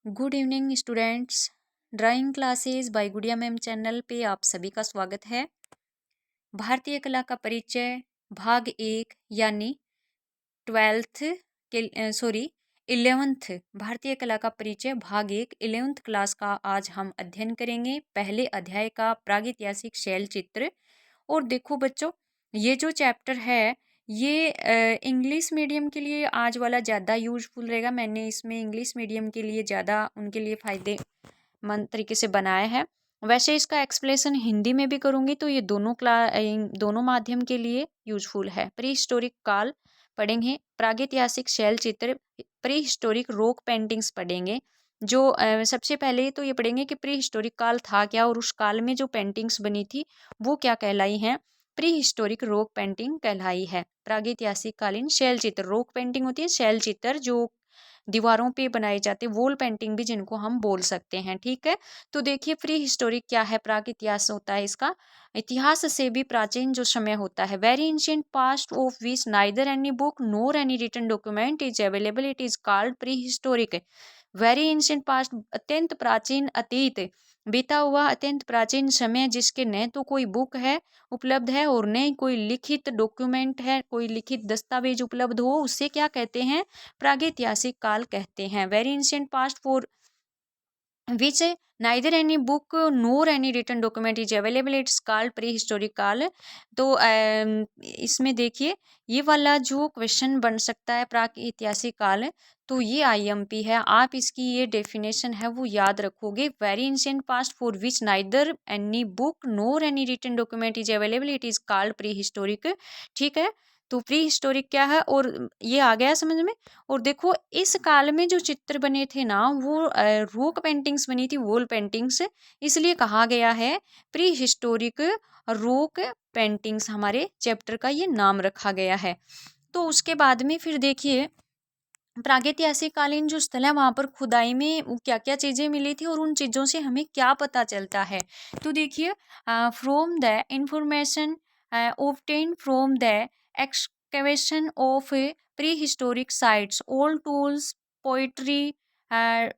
Good evening students. Drawing classes bye गुड़िया ma'am channel पे आप सभी का स्वागत है। भारतीय कला का परिचय भाग 1 यानी 11th भारतीय कला का परिचय भाग 1 11th क्लास का आज हम अध्ययन करेंगे। पहले अध्याय का प्रागैतिहासिक शैल चित्र। और देखो बच्चों, ये जो चैप्टर है ये इंग्लिश मीडियम के लिए आज वाला ज़्यादा यूजफुल रहेगा। मैंने इसमें इंग्लिश मीडियम के लिए ज़्यादा उनके लिए फ़ायदेमंद तरीके से बनाया है। वैसे इसका एक्सप्लेनेशन हिंदी में भी करूँगी, तो ये दोनों माध्यम के लिए यूजफुल है। प्री हिस्टोरिक काल पढ़ेंगे, प्रागैतिहासिक शैल चित्र, प्री हिस्टोरिक रॉक पेंटिंग्स पढ़ेंगे। जो सबसे पहले तो ये पढ़ेंगे कि प्री हिस्टोरिक काल था क्या और उस काल में जो पेंटिंग्स बनी थी वो क्या कहलाई हैं। प्री हिस्टोरिक रॉक पेंटिंग कहलाई है। प्रागैतिहासिक कालीन शैल चित्र, रॉक पेंटिंग होती है, शैल चित्र जो दीवारों पे बनाए जाते हैं, वॉल पेंटिंग भी जिनको हम बोल सकते हैं। ठीक है, तो देखिए प्री हिस्टोरिक क्या है, प्राग इतिहास होता है इसका। इतिहास से भी प्राचीन जो समय होता है। Very ancient past of which neither any book nor any written document is available, it is called prehistoric. Very ancient past अत्यंत प्राचीन अतीत, बीता हुआ अत्यंत प्राचीन समय जिसके न तो कोई बुक है उपलब्ध है और न कोई लिखित डॉक्यूमेंट है, कोई लिखित दस्तावेज उपलब्ध हो, उससे क्या कहते हैं, प्रागैतिहासिक काल कहते हैं। Very ancient past for which neither any book nor any written document is available, it's called prehistoric काल। तो इसमें देखिए ये वाला जो क्वेश्चन बन सकता है प्रागैतिहासिक काल, तो ये आईएमपी है। आप इसकी ये डेफिनेशन है वो याद रखोगे। Very ancient past for which neither any book nor any written document is available, it is called prehistoric. ठीक है, तो प्री हिस्टोरिक क्या है और ये आ गया समझ में। और देखो इस काल में जो चित्र बने थे ना वो रॉक पेंटिंग्स बनी थी, वॉल पेंटिंग्स, इसलिए कहा गया है प्री हिस्टोरिक रॉक पेंटिंग्स। हमारे चैप्टर का ये नाम रखा गया है। तो उसके बाद में फिर देखिए प्रागैतिहासिक कालीन जो स्थल है वहाँ पर खुदाई में क्या क्या चीज़ें मिली थी और उन चीज़ों से हमें क्या पता चलता है। तो देखिए from the information obtained from the excavation of prehistoric sites, old tools, poetry, uh,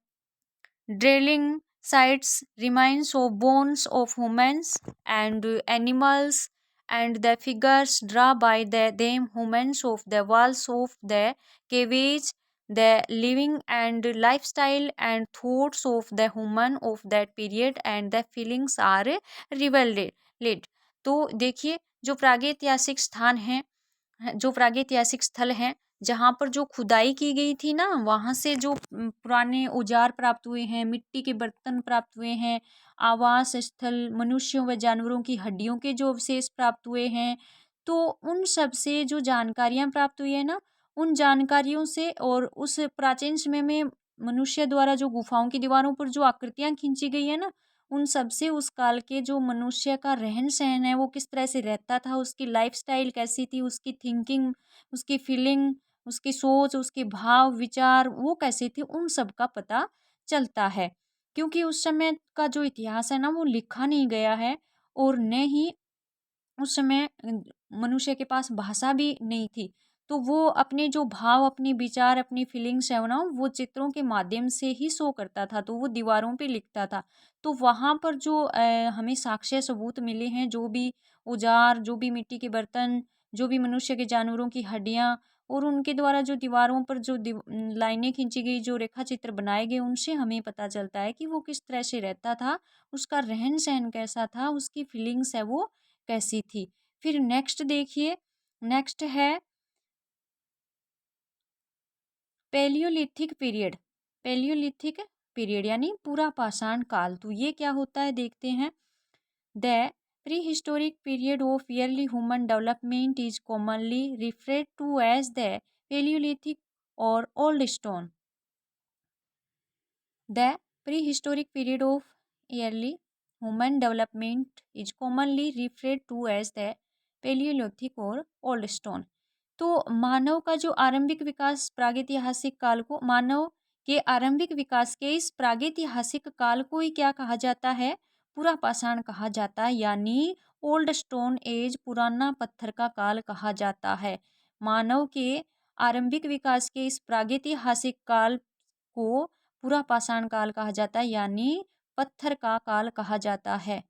drilling sites, remains of bones of humans and animals, and the figures drawn by them humans of the walls of the caves, the living and lifestyle and thoughts of the human of that period and the feelings are revealed। तो देखिए जो प्रागैतिहासिक स्थान है, जो प्रागैतिहासिक स्थल हैं जहाँ पर जो खुदाई की गई थी ना, वहाँ से जो पुराने औजार प्राप्त हुए हैं, मिट्टी के बर्तन प्राप्त हुए हैं, आवास स्थल, मनुष्यों व जानवरों की हड्डियों के जो अवशेष प्राप्त हुए हैं, तो उन सब से जो जानकारियाँ प्राप्त हुई है ना, उन जानकारियों से और उस प्राचीन समय में मनुष्य द्वारा जो गुफाओं की दीवारों पर जो आकृतियाँ खींची गई है ना, उन सब से उस काल के जो मनुष्य का रहन सहन है वो किस तरह से रहता था, उसकी लाइफस्टाइल कैसी थी, उसकी थिंकिंग, उसकी फीलिंग, उसकी सोच, उसके भाव विचार वो कैसे थे, उन सब का पता चलता है। क्योंकि उस समय का जो इतिहास है ना वो लिखा नहीं गया है और न ही उस समय मनुष्य के पास भाषा भी नहीं थी। तो वो अपने जो भाव, अपने विचार, अपनी फीलिंग्स है ना वो चित्रों के माध्यम से ही शो करता था, तो वो दीवारों पे लिखता था। तो वहाँ पर जो हमें साक्ष्य सबूत मिले हैं, जो भी औजार, जो भी मिट्टी के बर्तन, जो भी मनुष्य के जानवरों की हड्डियाँ और उनके द्वारा जो दीवारों पर जो लाइनें खींची गई, जो रेखा चित्र बनाए गए, उनसे हमें पता चलता है कि वो किस तरह से रहता था, उसका रहन सहन कैसा था, उसकी फीलिंग्स है वो कैसी थी। फिर नेक्स्ट देखिए, नेक्स्ट है पैलियोलिथिक पीरियड। पैलियोलिथिक पीरियड यानी पूरा पाषाण काल। तो ये क्या होता है देखते हैं। The prehistoric period of early human development is commonly referred to as the palaeolithic और old stone. The prehistoric period of early human development is commonly referred to as the palaeolithic और old stone. तो मानव का जो आरंभिक विकास प्रागैतिहासिक काल को, मानव के आरंभिक विकास के इस प्रागैतिहासिक काल को ही क्या कहा जाता है, पूरा पाषाण कहा जाता है, यानी ओल्ड स्टोन एज, पुराना पत्थर का काल कहा जाता है। मानव के आरंभिक विकास के इस प्रागैतिहासिक काल को पूरा पाषाण काल कहा जाता है, यानी पत्थर का काल कहा जाता है।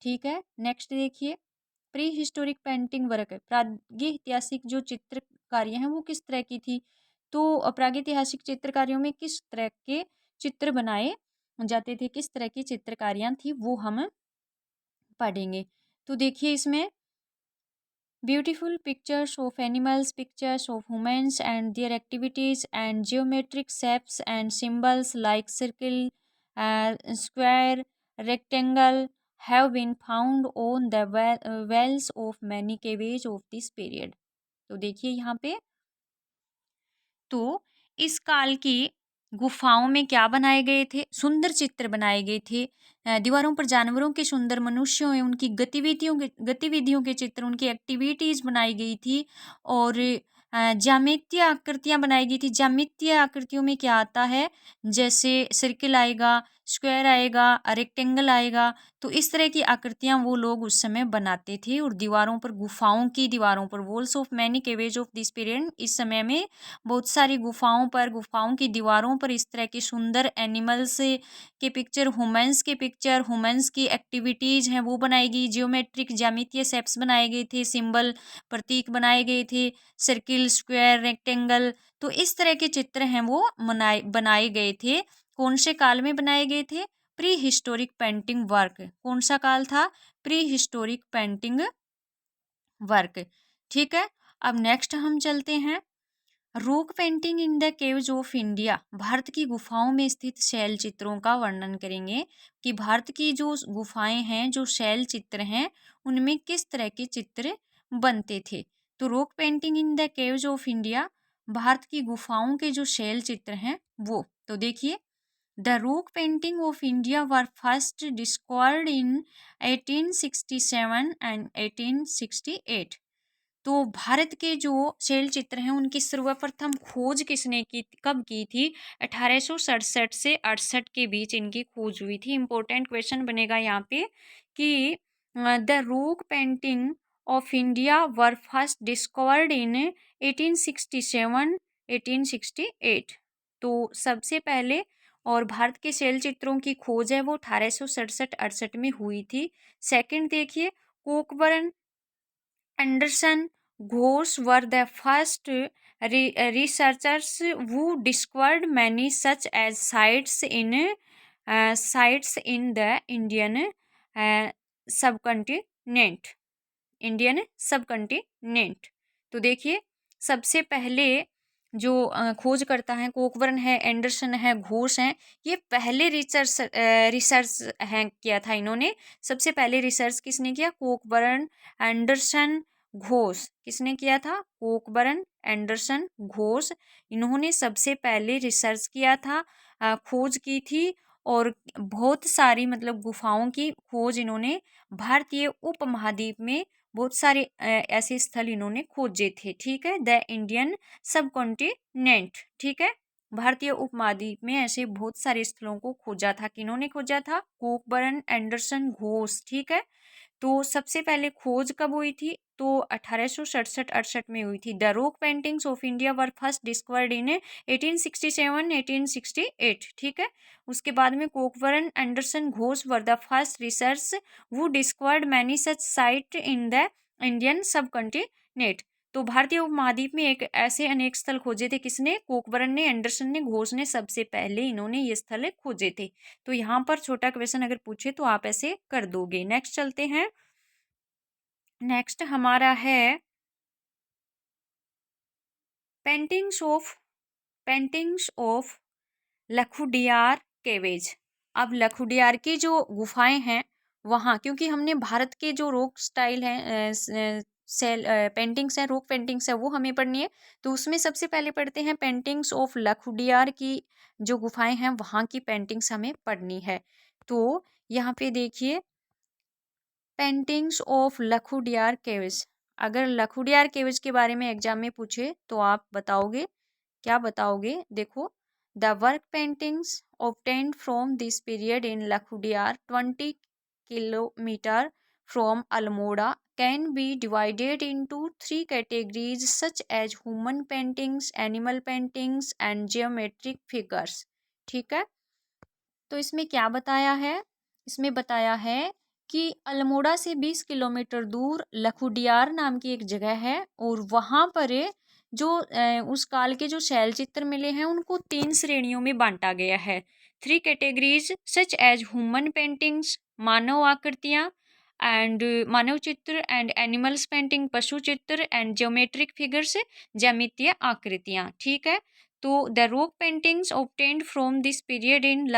ठीक है, नेक्स्ट देखिए, प्री हिस्टोरिक पेंटिंग वर्क, प्रागैतिहासिक जो चित्रकारियाँ हैं वो किस तरह की थी। तो प्रागैतिहासिक चित्रकारियों में किस तरह के चित्र बनाए जाते थे, किस तरह की चित्रकारियाँ थी, वो हम पढ़ेंगे। तो देखिए इसमें beautiful pictures of animals, pictures of humans and their activities, and geometric shapes and symbols like circle, square, rectangle have been found on the walls of many caves of this period. तो देखिए यहाँ पे, तो इस काल की गुफाओं में क्या बनाए गए थे, सुंदर चित्र बनाए गए थे। दीवारों पर जानवरों के सुंदर, मनुष्यों एवं उनकी गतिविधियों के चित्र, उनकी एक्टिविटीज बनाई गई थी। और ज्यामितीय आकृतियां बनाई गई थी। ज्यामितीय आकृतियों में क्या आता है, जैसे सर्किल आएगा, स्क्वायर आएगा, रेक्टेंगल आएगा। तो इस तरह की आकृतियां वो लोग उस समय बनाते थे। और दीवारों पर, गुफाओं की दीवारों पर, walls of many caves of this period, इस समय में बहुत सारी गुफाओं पर, गुफाओं की दीवारों पर इस तरह के सुंदर एनिमल्स के पिक्चर, ह्यूमंस की एक्टिविटीज हैं वो बनाई गई। जियोमेट्रिक, ज्यामितीय शेप्स बनाए गए थे, सिंबल, प्रतीक बनाए गए थे, सर्किल, स्क्वायर, रेक्टेंगल। तो इस तरह के चित्र हैं वो बनाए गए थे। कौन से काल में बनाए गए थे, प्री हिस्टोरिक पेंटिंग वर्क। कौन सा काल था, प्री हिस्टोरिक पेंटिंग वर्क। ठीक है, अब नेक्स्ट हम चलते हैं, rock painting in the caves of India. Bharat की गुफाओं में स्थित शैल चित्रों का वर्णन करेंगे कि भारत की जो गुफाएं हैं, जो शैल चित्र हैं, उनमें किस तरह के चित्र बनते थे। तो rock painting in the caves of India, Bharat की गुफाओं के जो शैल चित्र हैं वो। तो देखिए, the rock painting of India were first discovered in 1867 and 1868। तो भारत के जो शैल चित्र हैं उनकी सर्वप्रथम खोज किसने की, कब की थी, 1867 से 68 के बीच इनकी खोज हुई थी। इंपॉर्टेंट क्वेश्चन बनेगा यहाँ पे कि the rock painting of India were first discovered इन 1867 1868। तो सबसे पहले, और भारत के शैल चित्रों की खोज है वो 1867-68 में हुई थी। सेकंड देखिए, Cockburn Anderson Ghosh were the first researchers who discovered many such as sites in the subcontinent Indian subcontinent. तो देखिए, सबसे पहले जो खोज करता है कोकबर्न है, एंडरसन है, घोष हैं, ये पहले रिसर्च हैं किया था इन्होंने। सबसे पहले रिसर्च किसने किया, कोकबर्न, एंडरसन, घोष। किसने किया था, कोकबर्न, एंडरसन, घोष। इन्होंने सबसे पहले रिसर्च किया था, खोज की थी। और बहुत सारी, मतलब गुफाओं की खोज इन्होंने भारतीय उपमहाद्वीप में बहुत सारे ऐसे स्थल इन्होंने खोजे थे। ठीक है, द इंडियन सब कॉन्टिनेंट। ठीक है, भारतीय उपमहाद्वीप में ऐसे बहुत सारे स्थलों को खोजा था। किन्होंने खोजा था, कोकबर्न, एंडरसन, घोष। ठीक है, तो सबसे पहले खोज कब हुई थी, तो 1867-68 में हुई थी। The rock paintings of India were first discovered in 1867-1868। ठीक है, उसके बाद में Cockburn, Anderson, Ghosh were the first research वो discovered many such site in the Indian subcontinent. तो भारतीय उपमहाद्वीप में एक ऐसे अनेक स्थल खोजे थे, किसने, कोकबरन ने, एंडरसन ने, घोष ने, सबसे पहले इन्होंने ये स्थल खोजे थे। तो यहाँ पर छोटा क्वेश्चन अगर पूछे तो आप ऐसे कर दोगे। नेक्स्ट चलते हैं, नेक्स्ट हमारा है पेंटिंग्स ऑफ लखुडियार केवेज। अब लखुडियार की जो गुफाएं हैं वहाँ, क्योंकि हमने भारत के जो रॉक स्टाइल हैं, सेल पेंटिंग्स हैं, रॉक पेंटिंग्स है, वो हमें पढ़नी है। तो उसमें सबसे पहले पढ़ते हैं पेंटिंग्स ऑफ लखुडियार की जो गुफाएं हैं वहाँ की पेंटिंग्स हमें पढ़नी है। तो यहाँ पे देखिए, पेंटिंग्स ऑफ लखुडियार केव्स। अगर लखुडियार केव्स के बारे में एग्जाम में पूछे तो आप बताओगे, क्या बताओगे, देखो, the work paintings obtained from this period in Lakhudiar 20 kilometer from Almora can be divided into three categories such as human paintings, animal paintings and geometric figures। ठीक है। तो इसमें क्या बताया है? इसमें बताया है कि अल्मोड़ा से 20 किलोमीटर दूर लखुडियार नाम की एक जगह है और वहाँ पर जो उस काल के जो शैल चित्र मिले हैं उनको 3 श्रेणियों में बांटा गया है। 3 categories such as human paintings, मानव आकृतियाँ एंड मानव चित्र एंड एनिमल्स पेंटिंग, पशु चित्र एंड ज्योमेट्रिक फिगर्स, ज्यामितीय आकृतियाँ। ठीक है। तो the rock paintings obtained from this period in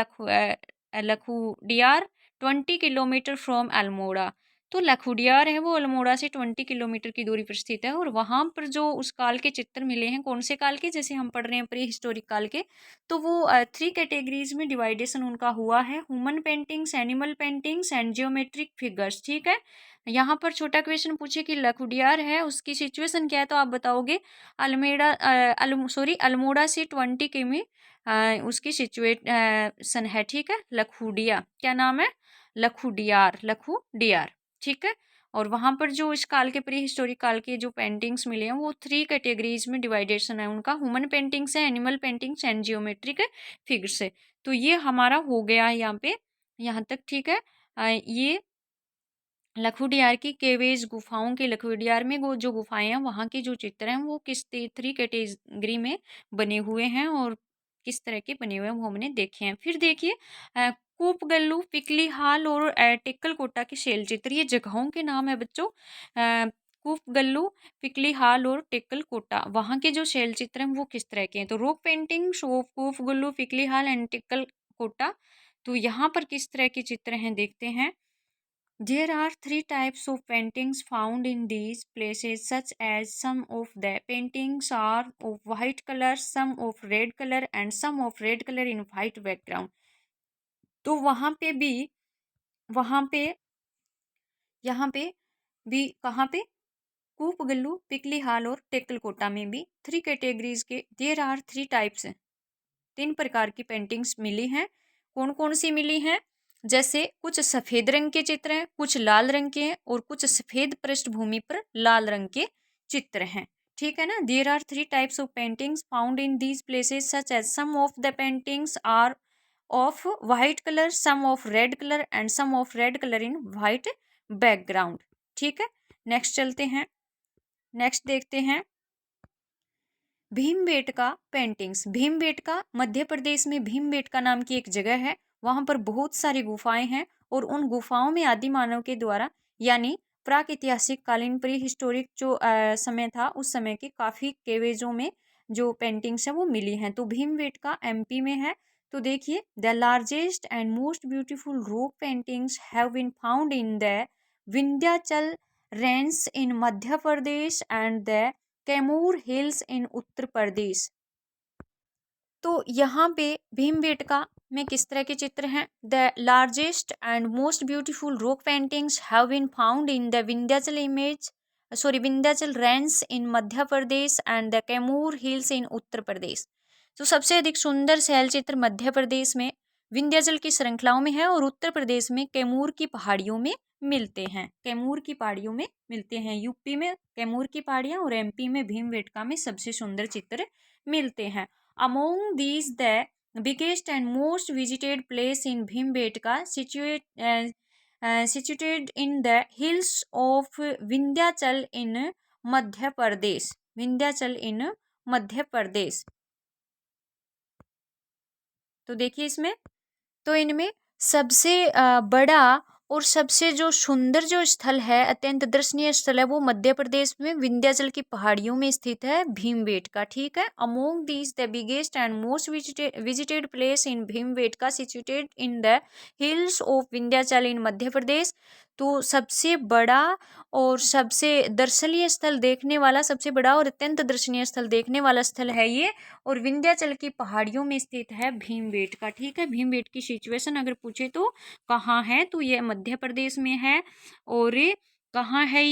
Lakhudiyar 20 kilometre from Almora. तो लखुडियार है वो अल्मोड़ा से 20 किलोमीटर की दूरी पर स्थित है और वहाँ पर जो उस काल के चित्र मिले हैं, कौन से काल के, जैसे हम पढ़ रहे हैं प्री हिस्टोरिक काल के, तो वो 3 कैटेगरीज में डिवाइडेशन उनका हुआ है, human paintings, animal paintings and geometric figures. ठीक है। यहाँ पर छोटा क्वेश्चन पूछे कि लखुडियार है उसकी सिचुएशन क्या है, तो आप बताओगे अल्मोड़ा से 20 किमी उसकी सिचुएशन है। ठीक है। लखुडिया क्या नाम है? लखुडियार, लखुडियार। ठीक है। और वहाँ पर जो इस काल के प्री हिस्टोरिक काल के जो पेंटिंग्स मिले हैं वो 3 कैटेगरीज में डिवाइडेशन है उनका, ह्यूमन पेंटिंग्स है, animal paintings and geometric figures है। तो ये हमारा हो गया है यहाँ पे, यहाँ तक। ठीक है। ये लखुडियार की केवेज गुफाओं के, लखुडियार में वो जो गुफाएं हैं वहाँ के जो चित्र हैं वो किस 3 कैटेगरी में बने हुए हैं और किस तरह के बने हुए हैं वो हमने देखे हैं। फिर देखिए कूपगल्लू, पिकली हाल और टिक्कल कोटा के शैल चित्र, ये जगहों के नाम है बच्चों। कूपगल्लू, पिकली हाल और टिक्कल कोटा, वहाँ के जो शैल चित्र हैं वो किस तरह के हैं? तो रॉक पेंटिंग, कूपगल्लू, पिकली हाल एंड टिक्कल कोटा, तो यहाँ पर किस तरह के चित्र हैं देखते हैं। There are 3 types of paintings found in these places, such as some of the paintings are of white color, some of red color, and some of red color in white background. तो वहाँ पे भी, वहाँ पे, यहाँ पे भी, कहाँ पे? कूपगल्लू, पिकली हाल और टेक्कलकोटा में भी 3 कैटेगरीज के देयर आर 3 टाइप्स 3 प्रकार की पेंटिंग्स मिली हैं। कौन कौन सी मिली हैं? जैसे कुछ सफ़ेद रंग के चित्र हैं, कुछ लाल रंग के हैं और कुछ सफ़ेद पृष्ठभूमि पर लाल रंग के चित्र हैं। ठीक है ना। There are 3 types of paintings found in these places, such as some of the paintings are of white colour, some of red colour and some of red colour in white background. ठीक है। Next चलते हैं, next देखते हैं Bhimbetka paintings. Bhimbetka Madhya Pradesh में भीमबेटका नाम की एक जगह है, वहाँ पर बहुत सारी गुफाएं हैं और उन गुफाओं में आदि मानव के द्वारा यानी प्राक ऐतिहासिक कालीन प्री हिस्टोरिक जो समय था उस समय के काफ़ी केवेजों में जो पेंटिंग्स हैं वो मिली हैं। तो भीमबेटका एमपी में है। तो देखिए the largest and most beautiful rock paintings have been found in the Vindhyachal range in Madhya Pradesh and the Kaimur hills in Uttar Pradesh. तो यहाँ पे भीमबेटका में किस तरह के चित्र हैं? The largest and most beautiful rock paintings have been found in the Vindhyachal range in Madhya Pradesh and the Kaimur hills in Uttar Pradesh. तो सबसे अधिक सुंदर शैल चित्र मध्य प्रदेश में विंध्याचल की श्रृंखलाओं में है और उत्तर प्रदेश में कैमूर की पहाड़ियों में मिलते हैं। कैमूर की पहाड़ियों में मिलते हैं। यूपी में कैमूर की पहाड़ियाँ और एमपी में भीमबेटका में सबसे सुंदर चित्र मिलते हैं। Among these, the biggest and most visited place in Bhimbetka, situated in the hills of Vindhyachal in Madhya Pradesh. Vindhyachal in मध्य प्रदेश। तो देखिए इसमें, तो इनमें सबसे बड़ा और सबसे जो सुंदर जो स्थल है, अत्यंत दर्शनीय स्थल है, वो मध्य प्रदेश में विंध्याचल की पहाड़ियों में स्थित है भीमबेटका। ठीक है। Among these the biggest and most visited place in Bhimbetka situated in the hills of Vindhyachal in Madhya Pradesh. तो सबसे बड़ा और सबसे दर्शनीय स्थल देखने वाला, सबसे बड़ा और अत्यंत दर्शनीय स्थल देखने वाला स्थल है ये, और विंध्याचल की पहाड़ियों में स्थित है भीमबेटका। ठीक है। भीमबेटका की सिचुएशन अगर पूछे तो कहाँ है, तो ये मध्य प्रदेश में है। और ये कहाँ है?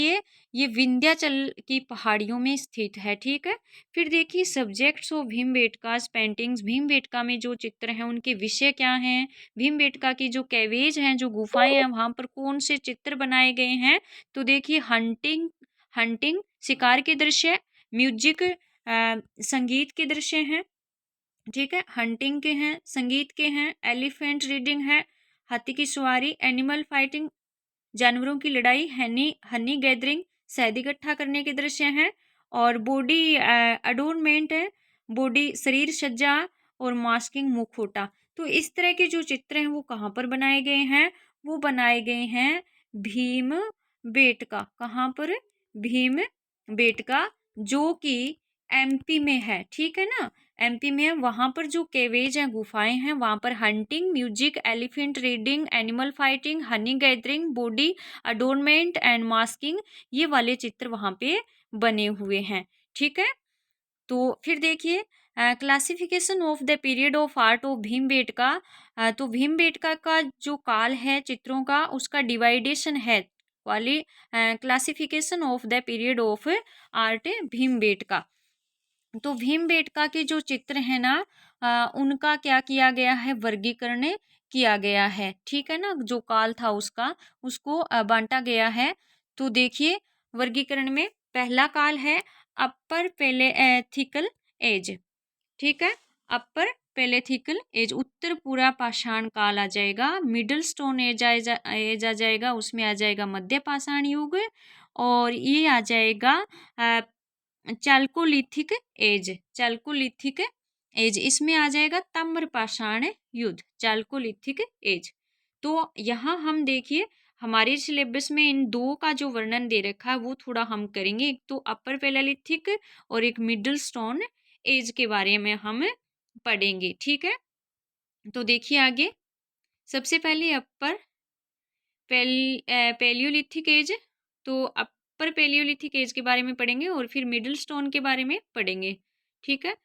ये विंध्याचल की पहाड़ियों में स्थित है। ठीक है। फिर देखिए subjects of Bhimbetka paintings. Bhimbetka में जो चित्र हैं उनके विषय क्या हैं? भीमबेटका की जो कैवेज हैं, जो गुफाएं हैं, वहाँ पर कौन से चित्र बनाए गए हैं? तो देखिए हंटिंग, शिकार के दृश्य, म्यूजिक संगीत के दृश्य हैं, ठीक है, हंटिंग के हैं, संगीत के हैं, एलिफेंट रीडिंग है, हाथी की सवारी, एनिमल फाइटिंग, जानवरों की लड़ाई, हनी हनी गैदरिंग, शहद इकट्ठा करने के दृश्य हैं, और बॉडी अडोरमेंट है, बॉडी शरीर सज्जा, और मास्किंग मुखौटा। तो इस तरह के जो चित्र हैं वो कहाँ पर बनाए गए हैं? वो बनाए गए हैं भीम बेटका। कहाँ पर? भीम बेटका, जो कि एमपी में है, ठीक है ना, एमपी में है। वहां पर जो केवेज हैं, गुफाएं हैं, वहां पर hunting, music, elephant riding, animal fighting, honey gathering, body adornment and masking, ये वाले चित्र वहां पे बने हुए हैं। ठीक है, तो फिर देखिए classification of the period of art of Bhimbetka. तो भीमबेटका का जो काल है चित्रों का, उसका डिवाइडेशन है वाली classification of the period of art Bhimbetka. तो भीमबेटका के जो चित्र हैं ना, उनका क्या किया गया है? वर्गीकरण किया गया है, ठीक है ना, जो काल था उसका, उसको बांटा गया है। तो देखिए वर्गीकरण में पहला काल है अपर पैलेथिकल एज, ठीक है, अपर पैलेथिकल एज, उत्तर पूरा पाषाण काल आ जाएगा। मिडिल स्टोन एज आ जाएगा, उसमें आ जाएगा मध्य पाषाण युग, और ये आ जाएगा चाल्कोलिथिक एज, चाल्कोलिथिक एज, इसमें आ जाएगा ताम्रपाषाण युद्ध, चाल्कोलिथिक एज। तो यहाँ हम देखिए हमारे सिलेबस में इन दो का जो वर्णन दे रखा है वो थोड़ा हम करेंगे, एक तो अपर पैलेलिथिक और एक मिडिल स्टोन एज के बारे में हम पढ़ेंगे, ठीक है। तो देखिए आगे, सबसे पहले अपर पैलियोलिथिक एज, तो अपर पैलियोलिथिक एज के बारे में पढ़ेंगे और फिर मिडिल स्टोन के बारे में पढ़ेंगे, ठीक है।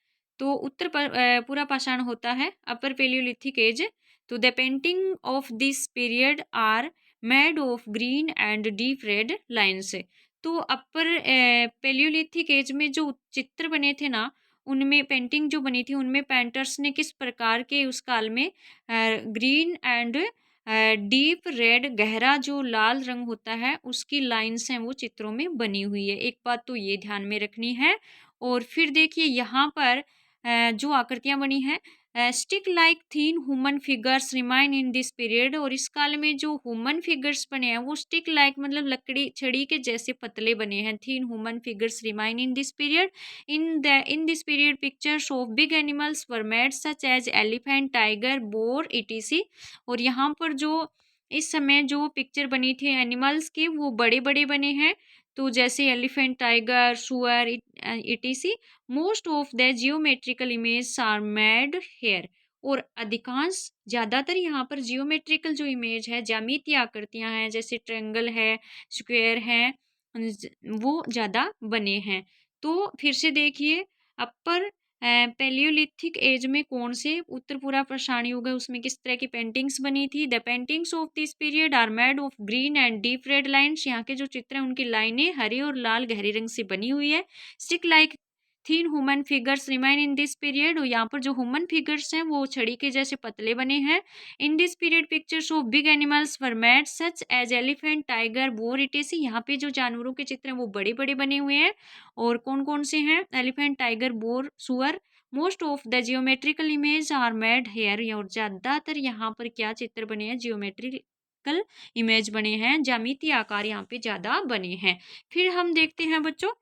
तो पूरा पाषाण होता है अपर पैलियोलिथिक एज। तो the painting of this period are made of green and deep red lines. तो अपर पैलियोलिथिक एज में जो चित्र बने थे ना, उनमें पेंटिंग जो बनी थी उनमें पेंटर्स ने किस प्रकार के उस काल में ग्रीन एंड डीप रेड, गहरा जो लाल रंग होता है उसकी लाइन्स हैं वो चित्रों में बनी हुई है। एक बात तो ये ध्यान में रखनी है। और फिर देखिए यहाँ पर जो आकृतियां बनी हैं, stick like thin human figures remain in this period. और इस काल में जो ह्यूमन फिगर्स बने हैं वो स्टिक लाइक मतलब लकड़ी छड़ी के जैसे पतले बने हैं। Thin human figures remain in this period. in this period pictures of big animals were made such as elephant, tiger, boar, etc. और यहाँ पर जो इस समय जो पिक्चर बनी थी एनिमल्स की वो बड़े बड़े बने हैं, तो जैसे एलिफेंट, टाइगर, सुअर, etc. Most of the geometrical image are made here. और अधिकांश ज़्यादातर यहाँ पर जियोमेट्रिकल जो इमेज है, ज्यामितीय आकृतियाँ हैं, जैसे ट्रायंगल है, स्क्वायर है, वो ज़्यादा बने हैं। तो फिर से देखिए अपर पैलियोलिथिक एज में कौन से उत्तर पूर्व पाषाण युग है उसमें किस तरह की पेंटिंग्स बनी थी। The paintings of this period are made of green and deep red lines. यहाँ के जो चित्र हैं उनकी लाइनें हरे और लाल गहरे रंग से बनी हुई है। Stick like thin human figures remain in this period. और यहाँ पर जो ह्यूमन फिगर्स हैं वो छड़ी के जैसे पतले बने हैं। In this period pictures of big animals were made such as elephant, tiger, boar, etcetera. यहाँ पे जो जानवरों के चित्र हैं वो बड़े बड़े बने हुए हैं। और कौन कौन से हैं? एलिफेंट, टाइगर, बोर, सुअर। Most of the geometrical image are made here. और ज़्यादातर यहाँ पर क्या चित्र बने हैं? जियोमेट्रिकल इमेज बने हैं, ज्यामितीय आकार यहाँ पे ज़्यादा बने हैं। फिर हम देखते हैं बच्चों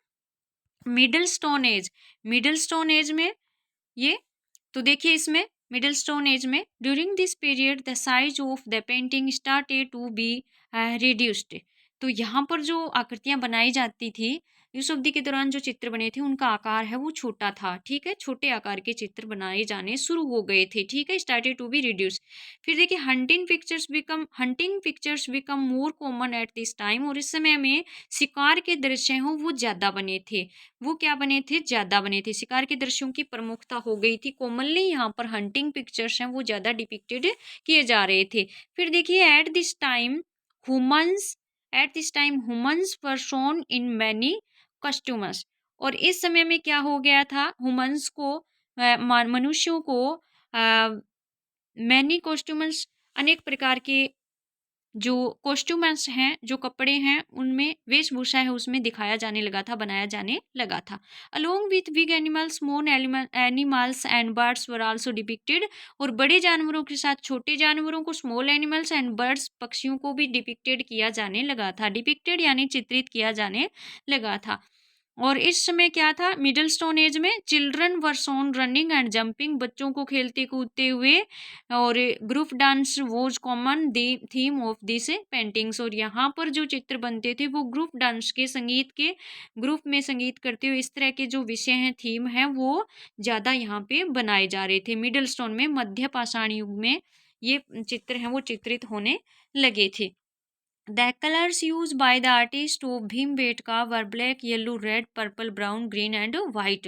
middle stone age. Middle stone age में ये, तो देखिए इसमें मिडिल स्टोन एज में during this period the size of the painting started to be reduced. तो यहाँ पर जो आकृतियाँ बनाई जाती थी युग अवधि के दौरान, जो चित्र बने थे उनका आकार है वो छोटा था, ठीक है, छोटे आकार के चित्र बनाए जाने शुरू हो गए थे, ठीक है, स्टार्टेड टू बी रिड्यूस। फिर देखिए hunting pictures become more common eight this time. और इस समय में शिकार के दृश्य हों वो ज़्यादा बने थे। वो क्या बने थे? ज़्यादा बने थे। शिकार के दृश्यों की प्रमुखता हो गई थी। कॉमनली यहाँ पर हंटिंग पिक्चर्स हैं वो ज़्यादा डिपिक्टेड किए जा रहे थे। फिर देखिए at this time humans were shown in many customers. और इस समय में क्या हो गया था? ह्यूमंस को मनुष्यों को मैनी कॉस्ट्यूम्स, अनेक प्रकार के जो कॉस्ट्यूम्स हैं, जो कपड़े हैं, उनमें वेशभूषा है उसमें दिखाया जाने लगा था, बनाया जाने लगा था। Along with big animals, small animals and birds were also depicted, और बड़े जानवरों के साथ छोटे जानवरों को, स्मॉल एनिमल्स एंड बर्ड्स, पक्षियों को भी डिपिक्टेड किया जाने लगा था। डिपिक्टेड यानी चित्रित किया जाने लगा था। और इस समय क्या था, मिडिल स्टोन एज में children were shown running and jumping, बच्चों को खेलते कूदते हुए, और group dance was common theme of this paintings, और यहाँ पर जो चित्र बनते थे वो ग्रुप डांस के, संगीत के ग्रुप में संगीत करते हुए, इस तरह के जो विषय हैं, थीम है, वो ज़्यादा यहाँ पे बनाए जा रहे थे। मिडिल स्टोन में, मध्य पाषाण युग में ये चित्र हैं वो चित्रित होने लगे थे। The colors used by the artist of Bhimbetka were black, yellow, red, purple, brown, green and white.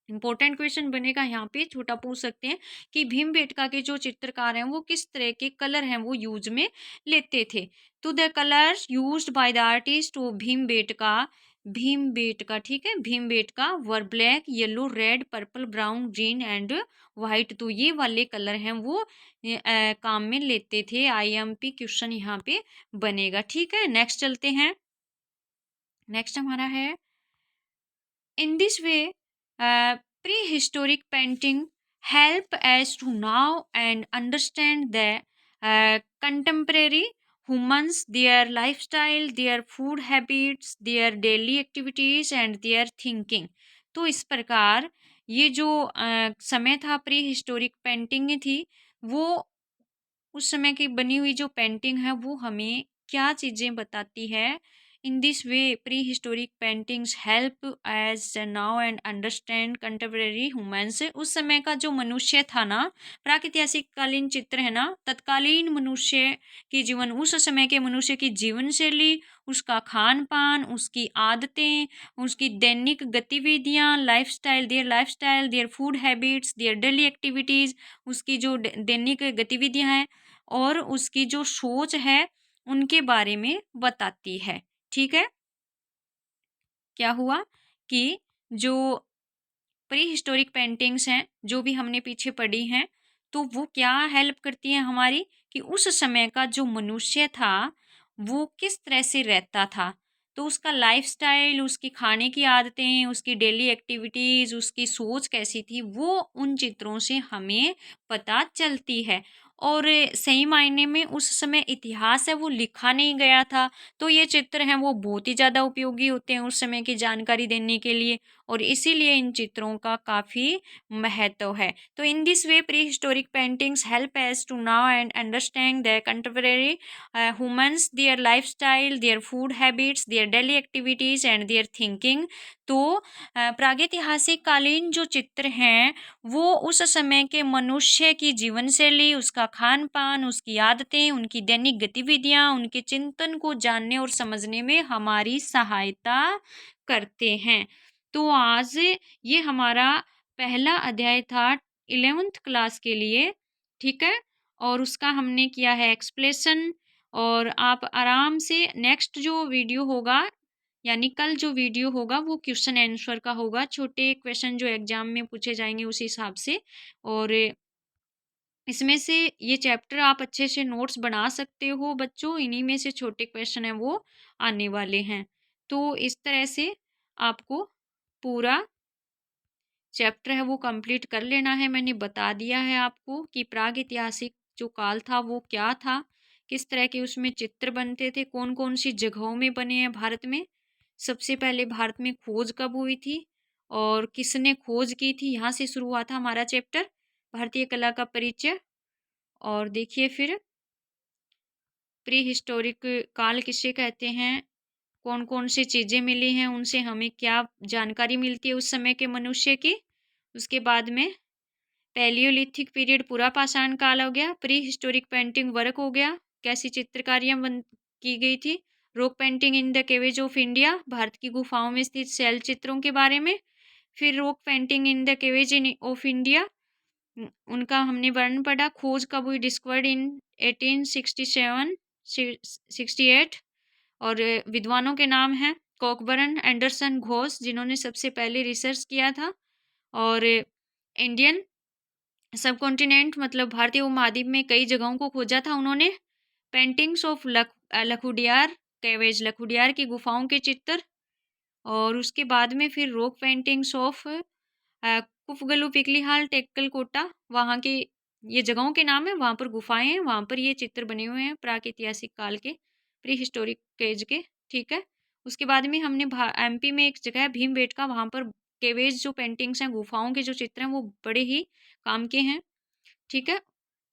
Important question बनेगा यहाँ पे, छोटा पूछ सकते हैं कि भीमबेटका के जो चित्रकार हैं वो किस तरह के कलर हैं वो यूज में लेते थे। तो the colours used by the artist of Bhimbetka, Bhimbetka, ठीक है, Bhimbetka were black, yellow, red, purple, brown, green and white. तो ये वाले कलर हैं वो काम में लेते थे। IMP क्वेश्चन यहाँ पे बनेगा। ठीक है, नेक्स्ट चलते हैं। नेक्स्ट हमारा है, in this way, prehistoric painting help us to know and understand the contemporary humans, their lifestyle, their food habits, their daily activities and their thinking. तो इस प्रकार ये जो समय था, प्री हिस्टोरिक पेंटिंग थी, वो उस समय की बनी हुई जो पेंटिंग है वो हमें क्या चीज़ें बताती है। In this way prehistoric paintings help us now and understand contemporary humans. उस समय का जो मनुष्य था ना, प्रागैतिहासिक कालीन चित्र है ना, तत्कालीन मनुष्य की जीवन, उस समय के मनुष्य की जीवन शैली, उसका खान पान, उसकी आदतें, उसकी दैनिक गतिविधियाँ, life style, their food habits, their daily activities, उसकी जो दैनिक गतिविधियाँ हैं और उसकी जो सोच है उनके बारे में बताती है। ठीक है, क्या हुआ कि जो प्री हिस्टोरिक पेंटिंग्स हैं जो भी हमने पीछे पढ़ी हैं, तो वो क्या हेल्प करती हैं हमारी, कि उस समय का जो मनुष्य था वो किस तरह से रहता था, तो उसका लाइफस्टाइल, उसकी खाने की आदतें, उसकी डेली एक्टिविटीज़, उसकी सोच कैसी थी, वो उन चित्रों से हमें पता चलती है। और सही मायने में उस समय इतिहास है वो लिखा नहीं गया था, तो ये चित्र हैं वो बहुत ही ज़्यादा उपयोगी होते हैं उस समय की जानकारी देने के लिए, और इसीलिए इन चित्रों का काफ़ी महत्व है। तो in this way prehistoric paintings help us to now and understand the contemporary humans, their lifestyle, their food habits, their daily activities and their thinking. तो प्रागैतिहासिक कालीन जो चित्र हैं वो उस समय के मनुष्य की जीवन शैली, उसका खान पान, उसकी आदतें, उनकी दैनिक गतिविधियाँ, उनके चिंतन को जानने और समझने में हमारी सहायता करते हैं। तो आज ये हमारा पहला अध्याय था 11th क्लास के लिए। ठीक है, और उसका हमने किया है एक्सप्लेशन, और आप आराम से नेक्स्ट जो वीडियो होगा, यानी कल जो वीडियो होगा वो क्वेश्चन आंसर का होगा, छोटे क्वेश्चन जो एग्जाम में पूछे जाएंगे उस हिसाब से, और इसमें से ये चैप्टर आप अच्छे से नोट्स बना सकते हो बच्चों, इन्हीं में से छोटे क्वेश्चन हैं वो आने वाले हैं। तो इस तरह से आपको पूरा चैप्टर है वो कंप्लीट कर लेना है। मैंने बता दिया है आपको कि प्रागैतिहासिक जो काल था वो क्या था, किस तरह के उसमें चित्र बनते थे, कौन कौन सी जगहों में बने हैं भारत में, सबसे पहले भारत में खोज कब हुई थी और किसने खोज की थी, यहाँ से शुरू हुआ था हमारा चैप्टर भारतीय कला का परिचय। और देखिए फिर प्री हिस्टोरिक काल किसे कहते हैं, कौन कौन सी चीज़ें मिली हैं, उनसे हमें क्या जानकारी मिलती है उस समय के मनुष्य की। उसके बाद में पैलियोलिथिक पीरियड पूरा पाषाण काल हो गया, प्री हिस्टोरिक पेंटिंग वर्क हो गया, कैसी चित्रकारियाँ बन की गई थी, rock painting in the caves of India, Bharat की गुफाओं में स्थित शैल चित्रों के बारे में, फिर rock painting in the caves in of India, उनका हमने वर्णन पढ़ा, खोज कब हुई, डिस्कवर्ड इन 1867 68, और विद्वानों के नाम हैं कॉकबर्न, एंडरसन, घोष, जिन्होंने सबसे पहले रिसर्च किया था, और इंडियन सब कॉन्टिनेंट मतलब भारतीय उपमहाद्वीप में कई जगहों को खोजा था उन्होंने, paintings of Lakhudiyar cabbage, Lakhudiyar की गुफाओं के चित्र। और उसके बाद में फिर रॉक पेंटिंग्स ऑफ कुफगलू पिकलीहाल टेक्कल कोटा, वहाँ के ये जगहों के नाम है, वहाँ पर गुफाएं हैं, वहाँ पर ये चित्र बने हुए हैं प्रागैतिहासिक काल के, प्री हिस्टोरिक एज के। ठीक है। उसके बाद में हमने एमपी में एक जगह है भीमबेटका, वहाँ पर केवेज जो पेंटिंग्स हैं, गुफाओं के जो चित्र हैं वो बड़े ही काम के हैं। ठीक है।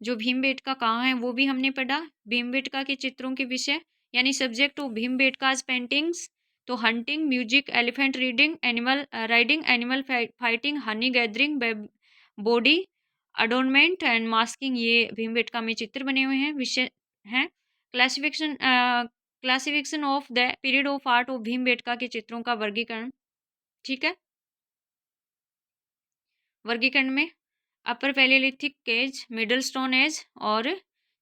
जो भीमबेटका कहाँ है वो भी हमने पढ़ा। भीमबेटका के चित्रों के विषय यानी सब्जेक्ट ऑफ भीमबेटकाज पेंटिंग्स, तो hunting, music, elephant riding, animal riding, animal fighting, honey gathering, body adornment and masking, ये भीमबेटका में चित्र बने हुए हैं, विषय हैं। Classification of the period of art of Bhimbetka के चित्रों का वर्गीकरण। ठीक है। वर्गीकरण में upper palaeolithic age, middle stone age और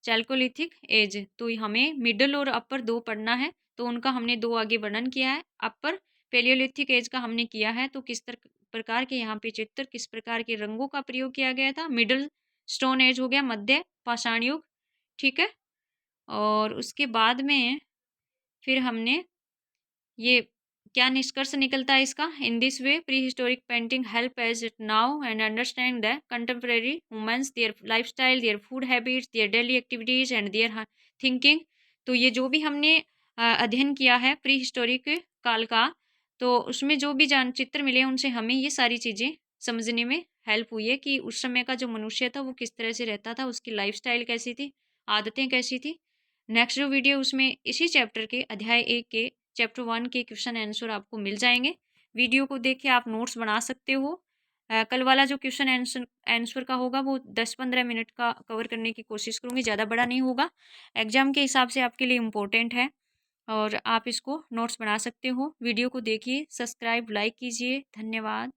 चैल्कोलिथिक एज। तो हमें मिडल और अपर दो पढ़ना है, तो उनका हमने दो आगे वर्णन किया है। अपर पैलियोलिथिक एज का हमने किया है, तो किस प्रकार के यहाँ पे चित्र, किस प्रकार के रंगों का प्रयोग किया गया था। मिडल स्टोन एज हो गया मध्य पाषाण युग। ठीक है। और उसके बाद में फिर हमने ये क्या निष्कर्ष निकलता है इसका, in this way prehistoric painting help us it now and understand the contemporary women's, their life style, their food habits, their daily activities and their thinking. तो ये जो भी हमने अध्ययन किया है प्री हिस्टोरिक काल का, तो उसमें जो भी चित्र मिले उनसे हमें ये सारी चीज़ें समझने में हेल्प हुई है कि उस समय का जो मनुष्य था वो किस तरह से रहता था, उसकी लाइफ स्टाइल कैसी थी, आदतें कैसी थी। नेक्स्ट जो वीडियो उसमें इसी चैप्टर के अध्याय 1 के चैप्टर 1 के क्वेश्चन आंसर आपको मिल जाएंगे। वीडियो को देख के आप नोट्स बना सकते हो। कल वाला जो क्वेश्चन आंसर का होगा वो 10-15 मिनट का कवर करने की कोशिश करूँगी, ज़्यादा बड़ा नहीं होगा, एग्जाम के हिसाब से आपके लिए इम्पोर्टेंट है और आप इसको नोट्स बना सकते हो। वीडियो को देखिए, सब्सक्राइब लाइक कीजिए। धन्यवाद।